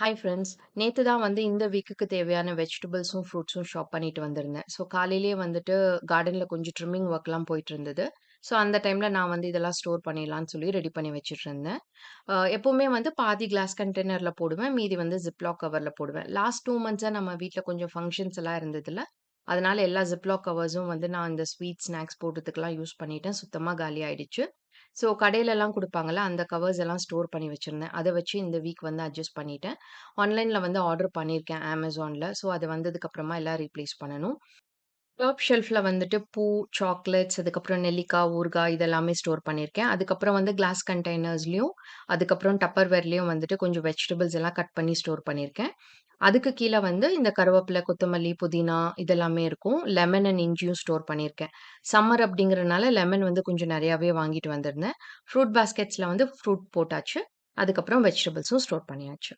Hi friends. நேத்து தான் வந்து இந்த வீக்குக்கு தேவையான வெஜிடபிள்ஸும், ஃப்ரூட்ஸும் ஷாப் பண்ணிட்டு வந்திருந்தேன். ஸோ காலையிலேயே வந்துட்டு கார்டன்ல கொஞ்சம் ட்ரிம்மிங் ஒர்க்லாம் போயிட்டுருந்தது. ஸோ அந்த டைம்ல நான் வந்து இதெல்லாம் ஸ்டோர் பண்ணிடலான்னு சொல்லி ரெடி பண்ணி வச்சுட்டுருந்தேன். எப்பவுமே வந்து பாதி கிளாஸ் கண்டெய்னர்ல போடுவேன். மீதி வந்து ஜிப்லாக் கவர்ல போடுவேன். லாஸ்ட் 2 மந்த்ஸா நம்ம வீட்ல கொஞ்சம் ஃபங்ஷன்ஸ் எல்லாம் இருந்ததுல்ல. அதனால எல்லா ஜிப்லாக் கவர்ஸும் வந்து நான் இந்த ஸ்வீட் ஸ்நாக்ஸ் போடுறதுக்கெல்லாம் யூஸ் பண்ணிட்டேன். சுத்தமா காலி ஆயிடுச்சு. ஸோ கடையிலலாம் குடுப்பாங்கல்ல, அந்த கவர்ஸ் எல்லாம் ஸ்டோர் பண்ணி வச்சிருந்தேன். அத வச்சு இந்த வீக் வந்து அட்ஜஸ்ட் பண்ணிட்டேன். ஆன்லைன்ல வந்து ஆர்டர் பண்ணியிருக்கேன் Amazonல. ஸோ அது வந்ததுக்கு அப்புறமா எல்லாம் ரீப்ளேஸ் பண்ணணும். டாப் ஷெல்ஃப்ல வந்துட்டு பூ, சாக்லேட்ஸ், அதுக்கப்புறம் நெல்லிக்காய், ஊறுகாய் இதெல்லாமே ஸ்டோர் பண்ணியிருக்கேன். அதுக்கப்புறம் வந்து கிளாஸ் கண்டெய்னர்ஸ்லயும், அதுக்கப்புறம் டப்பர்வேர்லயும் வந்துட்டு கொஞ்சம் வெஜிடபிள்ஸ் எல்லாம் கட் பண்ணி ஸ்டோர் பண்ணியிருக்கேன். அதுக்கு கீழ வந்து இந்த கருவேப்பிலை, கொத்தமல்லி, புதினா இதெல்லாமே இருக்கும். லெமன் அண்ட் இஞ்சியும் ஸ்டோர் பண்ணியிருக்கேன். சம்மர் அப்படிங்கிறனால லெமன் வந்து கொஞ்சம் நெறையாவே வாங்கிட்டு வந்திருந்தேன். ஃப்ரூட் பாஸ்கெட்ஸ்ல வந்து ஃப்ரூட் போட்டாச்சு. அதுக்கப்புறம் வெஜிடபிள்ஸும் ஸ்டோர் பண்ணியாச்சு.